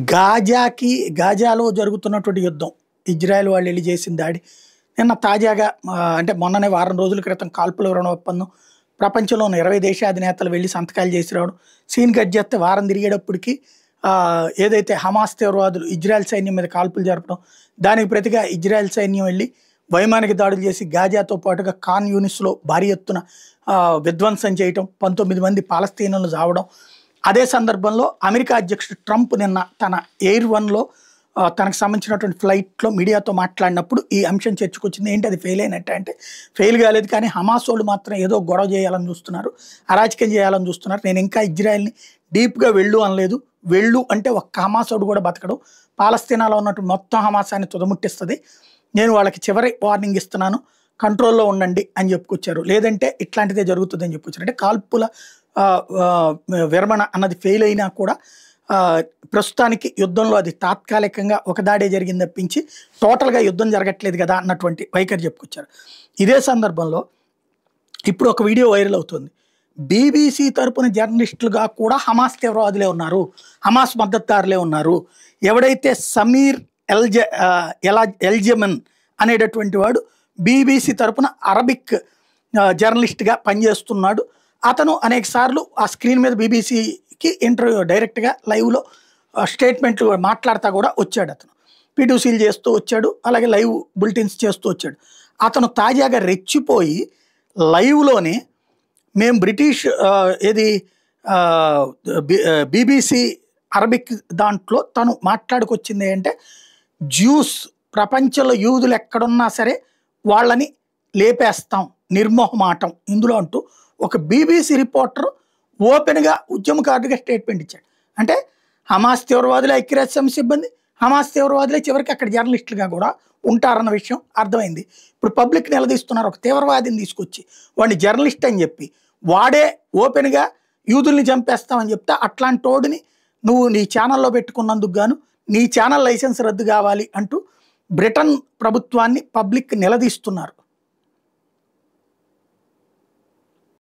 గాజాలో జరుగుతున్నటువంటి యుద్ధం, ఇజ్రాయెల్ వాళ్ళు వెళ్ళి చేసిన దాడి, నిన్న తాజాగా అంటే మొన్ననే వారం రోజుల క్రితం కాల్పుల విరమణ ఒప్పందం, ప్రపంచంలోని 20 దేశాధినేతలు వెళ్ళి సంతకాలు చేసి రావడం, సీన్ కట్ చేస్తే వారం తిరిగేటప్పటికి ఏదైతే హమాస్ తీవ్రవాదులు ఇజ్రాయెల్ సైన్యం మీద కాల్పులు జరపడం, దానికి ప్రతిగా ఇజ్రాయెల్ సైన్యం వెళ్ళి వైమానిక దాడులు చేసి గాజాతో పాటుగా ఖాన్ యూనిస్లో భారీ ఎత్తున విధ్వంసం చేయటం, 19 మంది పాలస్తీనులను చావడం. అదే సందర్భంలో అమెరికా అధ్యక్షుడు ట్రంప్ నిన్న తన ఎయిర్ వన్లో తనకు సంబంధించినటువంటి ఫ్లైట్లో మీడియాతో మాట్లాడినప్పుడు ఈ అంశం చర్చకొచ్చింది. ఏంటి అది ఫెయిల్ అయినట్టు అంటే ఫెయిల్ కాలేదు, కానీ హమాస్ వాళ్ళు మాత్రం ఏదో గొడవ చేయాలని చూస్తున్నారు, అరాచకం చేయాలని చూస్తున్నారు. నేను ఇంకా ఇజ్రాయెల్ని డీప్గా వెళ్ళు అనలేదు. వెళ్ళు అంటే ఒక్క హమాస్ వాడు కూడా బతకడం, పాలస్తీనాలో ఉన్నటువంటి మొత్తం హమాసాన్ని తుదముట్టిస్తుంది. నేను వాళ్ళకి చివరి వార్నింగ్ ఇస్తున్నాను, కంట్రోల్లో ఉండండి అని చెప్పుకొచ్చారు. లేదంటే ఇట్లాంటిదే జరుగుతుందని చెప్పుకొచ్చారు. అంటే కాల్పుల విరమణ అన్నది ఫెయిల్ అయినా కూడా ప్రస్తుతానికి యుద్ధంలో అది తాత్కాలికంగా ఒక దాడే జరిగింది తప్పించి టోటల్గా యుద్ధం జరగట్లేదు కదా అన్నటువంటి వైఖరి చెప్పుకొచ్చారు. ఇదే సందర్భంలో ఇప్పుడు ఒక వీడియో వైరల్ అవుతుంది. బీబీసీ తరపున జర్నలిస్టులుగా కూడా హమాస్ తీవ్రవాదులే ఉన్నారు, హమాస్ మద్దతుదారులే ఉన్నారు. ఎవడైతే సమీర్ ఎల్జెమన్ అనేటటువంటి వాడు బీబీసీ తరపున అరబిక్ జర్నలిస్ట్గా పనిచేస్తున్నాడు. అతను అనేక సార్లు ఆ స్క్రీన్ మీద బీబీసీకి ఇంటర్వ్యూ డైరెక్ట్గా లైవ్లో స్టేట్మెంట్లు మాట్లాడుతూ కూడా వచ్చాడు. అతను పీటూసీలు చేస్తూ వచ్చాడు, అలాగే లైవ్ బులెటిన్స్ చేస్తూ వచ్చాడు. అతను తాజాగా రెచ్చిపోయి లైవ్లోనే మేము బ్రిటిష్ బీబీసీ అరబిక్ దాంట్లో తను మాట్లాడుకొచ్చింది అంటే జ్యూస్, ప్రపంచంలో యూదులు ఎక్కడున్నా సరే వాళ్ళని లేపేస్తాం, నిర్మోహమాటం ఇందులో అంటూ ఒక బీబీసీ రిపోర్టర్ ఓపెన్గా ఉద్యమకారుడిగా స్టేట్మెంట్ ఇచ్చాడు. అంటే హమాస్ తీవ్రవాదులే ఐక్యరాజ్య సమితి సిబ్బంది, హమాస్ తీవ్రవాదులే చివరికి అక్కడ జర్నలిస్టులుగా కూడా ఉంటారన్న విషయం అర్థమైంది. ఇప్పుడు పబ్లిక్ నిలదీస్తున్నారు, ఒక తీవ్రవాదిని తీసుకొచ్చి వాడిని జర్నలిస్ట్ అని చెప్పి వాడే ఓపెన్గా యూదుల్ని చంపేస్తామని చెప్తే అట్లాంటి వాడిని నువ్వు నీ ఛానల్లో పెట్టుకున్నందుకు గాను నీ ఛానల్ లైసెన్స్ రద్దు కావాలి అంటూ బ్రిటన్ ప్రభుత్వాన్ని పబ్లిక్ నిలదీస్తున్నారు.